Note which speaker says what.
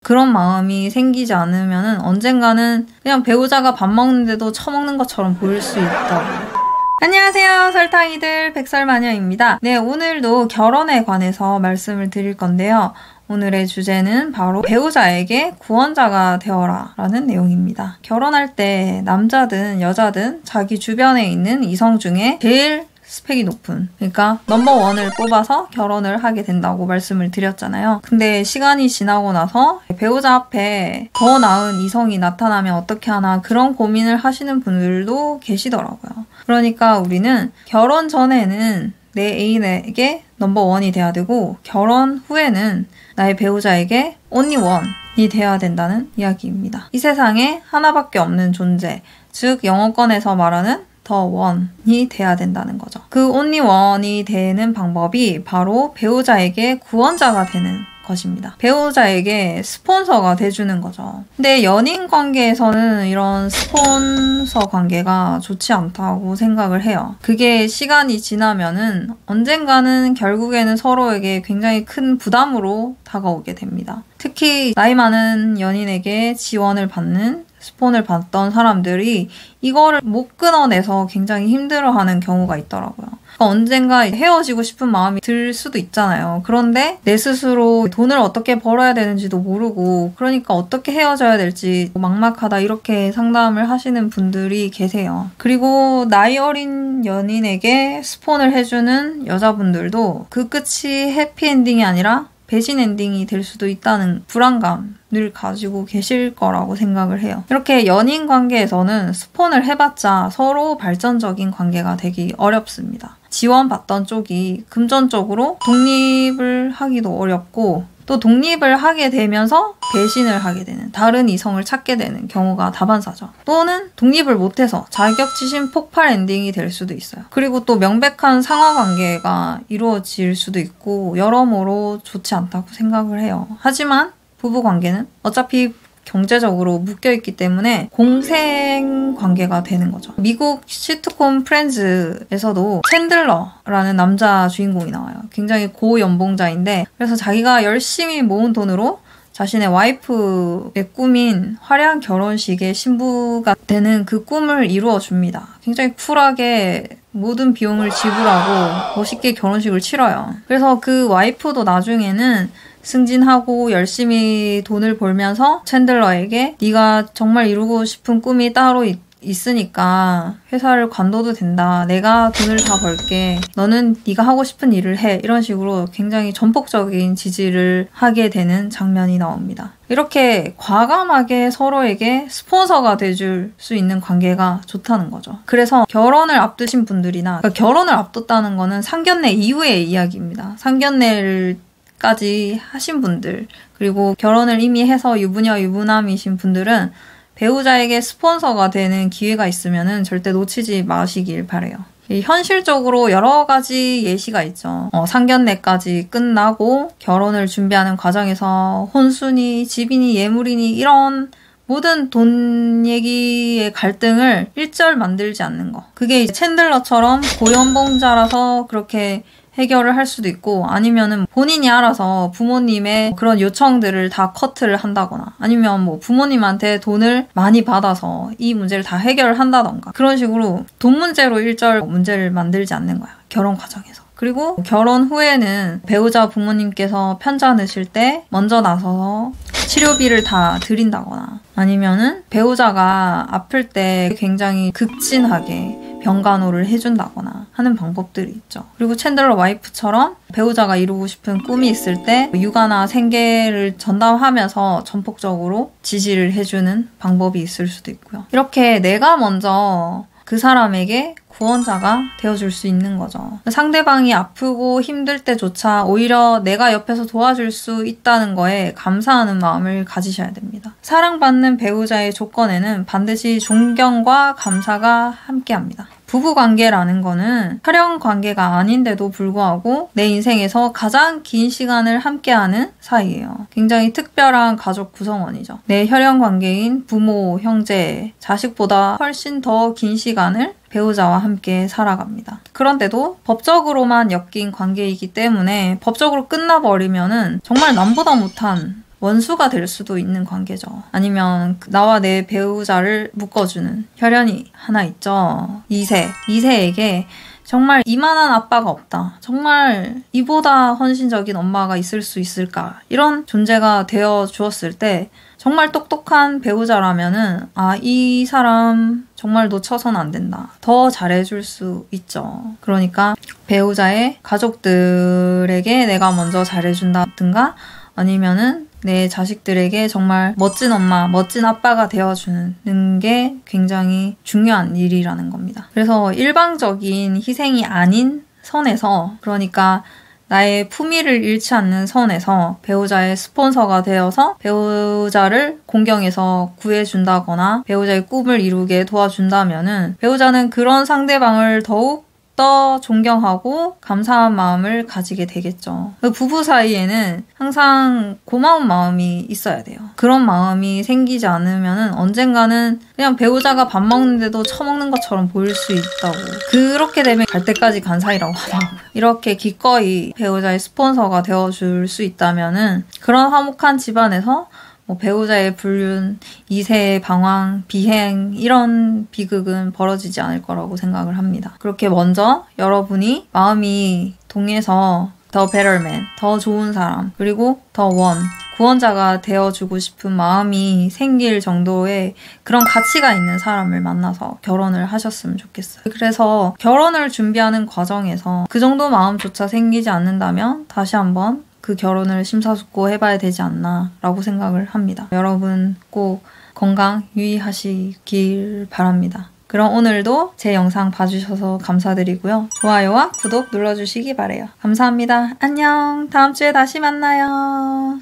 Speaker 1: 그런 마음이 생기지 않으면은 언젠가는 그냥 배우자가 밥 먹는데도 처먹는 것처럼 보일 수 있다고. 안녕하세요, 설탕이들 백설마녀입니다. 네, 오늘도 결혼에 관해서 말씀을 드릴 건데요. 오늘의 주제는 바로 배우자에게 구원자가 되어라 라는 내용입니다. 결혼할 때 남자든 여자든 자기 주변에 있는 이성 중에 제일 스펙이 높은, 그러니까 넘버원을 뽑아서 결혼을 하게 된다고 말씀을 드렸잖아요. 근데 시간이 지나고 나서 배우자 앞에 더 나은 이성이 나타나면 어떻게 하나 그런 고민을 하시는 분들도 계시더라고요. 그러니까 우리는 결혼 전에는 내 애인에게 넘버원이 돼야 되고 결혼 후에는 나의 배우자에게 only one이 돼야 된다는 이야기입니다. 이 세상에 하나밖에 없는 존재, 즉 영어권에서 말하는 더 원이 돼야 된다는 거죠. 그 only one이 되는 방법이 바로 배우자에게 구원자가 되는 것입니다. 배우자에게 스폰서가 돼주는 거죠. 근데 연인 관계에서는 이런 스폰서 관계가 좋지 않다고 생각을 해요. 그게 시간이 지나면은 언젠가는 결국에는 서로에게 굉장히 큰 부담으로 다가오게 됩니다. 특히 나이 많은 연인에게 지원을 받는 스폰을 받던 사람들이 이거를 못 끊어내서 굉장히 힘들어하는 경우가 있더라고요. 그러니까 언젠가 헤어지고 싶은 마음이 들 수도 있잖아요. 그런데 내 스스로 돈을 어떻게 벌어야 되는지도 모르고 그러니까 어떻게 헤어져야 될지 막막하다 이렇게 상담을 하시는 분들이 계세요. 그리고 나이 어린 연인에게 스폰을 해주는 여자분들도 그 끝이 해피엔딩이 아니라 배신 엔딩이 될 수도 있다는 불안감을 가지고 계실 거라고 생각을 해요. 이렇게 연인 관계에서는 스폰을 해봤자 서로 발전적인 관계가 되기 어렵습니다. 지원받던 쪽이 금전적으로 독립을 하기도 어렵고 또 독립을 하게 되면서 배신을 하게 되는, 다른 이성을 찾게 되는 경우가 다반사죠. 또는 독립을 못해서 자격지심 폭발 엔딩이 될 수도 있어요. 그리고 또 명백한 상하관계가 이루어질 수도 있고 여러모로 좋지 않다고 생각을 해요. 하지만 부부관계는 어차피 경제적으로 묶여있기 때문에 공생 관계가 되는 거죠. 미국 시트콤 프렌즈에서도 챈들러라는 남자 주인공이 나와요. 굉장히 고연봉자인데 그래서 자기가 열심히 모은 돈으로 자신의 와이프의 꿈인 화려한 결혼식의 신부가 되는 그 꿈을 이루어줍니다. 굉장히 쿨하게 모든 비용을 지불하고 멋있게 결혼식을 치러요. 그래서 그 와이프도 나중에는 승진하고 열심히 돈을 벌면서 챈들러에게 네가 정말 이루고 싶은 꿈이 따로 있으니까 회사를 관둬도 된다. 내가 돈을 다 벌게. 너는 네가 하고 싶은 일을 해. 이런 식으로 굉장히 전폭적인 지지를 하게 되는 장면이 나옵니다. 이렇게 과감하게 서로에게 스폰서가 돼줄 수 있는 관계가 좋다는 거죠. 그래서 결혼을 앞두신 분들이나 그러니까 결혼을 앞뒀다는 거는 상견례 이후의 이야기입니다. 상견례를 까지 하신 분들 그리고 결혼을 이미 해서 유부녀 유부남이신 분들은 배우자에게 스폰서가 되는 기회가 있으면 절대 놓치지 마시길 바래요. 현실적으로 여러 가지 예시가 있죠. 상견례까지 끝나고 결혼을 준비하는 과정에서 혼수니 집이니 예물이니 이런 모든 돈 얘기의 갈등을 일절 만들지 않는 거. 그게 이제 챈들러처럼 고연봉자라서 그렇게 해결을 할 수도 있고 아니면은 본인이 알아서 부모님의 그런 요청들을 다 커트를 한다거나 아니면 뭐 부모님한테 돈을 많이 받아서 이 문제를 다 해결을 한다던가 그런 식으로 돈 문제로 일절 문제를 만들지 않는 거야. 결혼 과정에서. 그리고 결혼 후에는 배우자 부모님께서 편자 넣으실 때 먼저 나서서 치료비를 다 드린다거나 아니면은 배우자가 아플 때 굉장히 극진하게 병간호를 해준다거나 하는 방법들이 있죠. 그리고 챈들러 와이프처럼 배우자가 이루고 싶은 꿈이 있을 때 육아나 생계를 전담하면서 전폭적으로 지지를 해주는 방법이 있을 수도 있고요. 이렇게 내가 먼저 그 사람에게 구원자가 되어줄 수 있는 거죠. 상대방이 아프고 힘들 때조차 오히려 내가 옆에서 도와줄 수 있다는 거에 감사하는 마음을 가지셔야 됩니다. 사랑받는 배우자의 조건에는 반드시 존경과 감사가 함께합니다. 부부관계라는 거는 혈연 관계가 아닌데도 불구하고 내 인생에서 가장 긴 시간을 함께하는 사이예요. 굉장히 특별한 가족 구성원이죠. 내 혈연 관계인 부모, 형제, 자식보다 훨씬 더 긴 시간을 배우자와 함께 살아갑니다. 그런데도 법적으로만 엮인 관계이기 때문에 법적으로 끝나버리면은 정말 남보다 못한 원수가 될 수도 있는 관계죠. 아니면 나와 내 배우자를 묶어주는 혈연이 하나 있죠. 2세에게 정말 이만한 아빠가 없다. 정말 이보다 헌신적인 엄마가 있을 수 있을까? 이런 존재가 되어 주었을 때 정말 똑똑한 배우자라면은 이 사람 정말 놓쳐서는 안 된다. 더 잘해줄 수 있죠. 그러니까 배우자의 가족들에게 내가 먼저 잘해준다든가 아니면은 내 자식들에게 정말 멋진 엄마, 멋진 아빠가 되어주는 게 굉장히 중요한 일이라는 겁니다. 그래서 일방적인 희생이 아닌 선에서, 그러니까 나의 품위를 잃지 않는 선에서 배우자의 스폰서가 되어서 배우자를 공경에서 구해준다거나 배우자의 꿈을 이루게 도와준다면은 배우자는 그런 상대방을 더욱 더 존경하고 감사한 마음을 가지게 되겠죠. 부부 사이에는 항상 고마운 마음이 있어야 돼요. 그런 마음이 생기지 않으면 언젠가는 그냥 배우자가 밥 먹는데도 처먹는 것처럼 보일 수 있다고. 그렇게 되면 갈 때까지 간 사이라고 하더라고요. 이렇게 기꺼이 배우자의 스폰서가 되어줄 수 있다면은 그런 화목한 집안에서 배우자의 불륜, 2세의 방황, 비행 이런 비극은 벌어지지 않을 거라고 생각을 합니다. 그렇게 먼저 여러분이 마음이 동해서 더 better man, 더 좋은 사람, 그리고 더 구원자가 되어주고 싶은 마음이 생길 정도의 그런 가치가 있는 사람을 만나서 결혼을 하셨으면 좋겠어요. 그래서 결혼을 준비하는 과정에서 그 정도 마음조차 생기지 않는다면 다시 한번 그 결혼을 심사숙고해봐야 되지 않나 라고 생각을 합니다. 여러분 꼭 건강 유의하시길 바랍니다. 그럼 오늘도 제 영상 봐주셔서 감사드리고요. 좋아요와 구독 눌러주시기 바래요. 감사합니다. 안녕. 다음 주에 다시 만나요.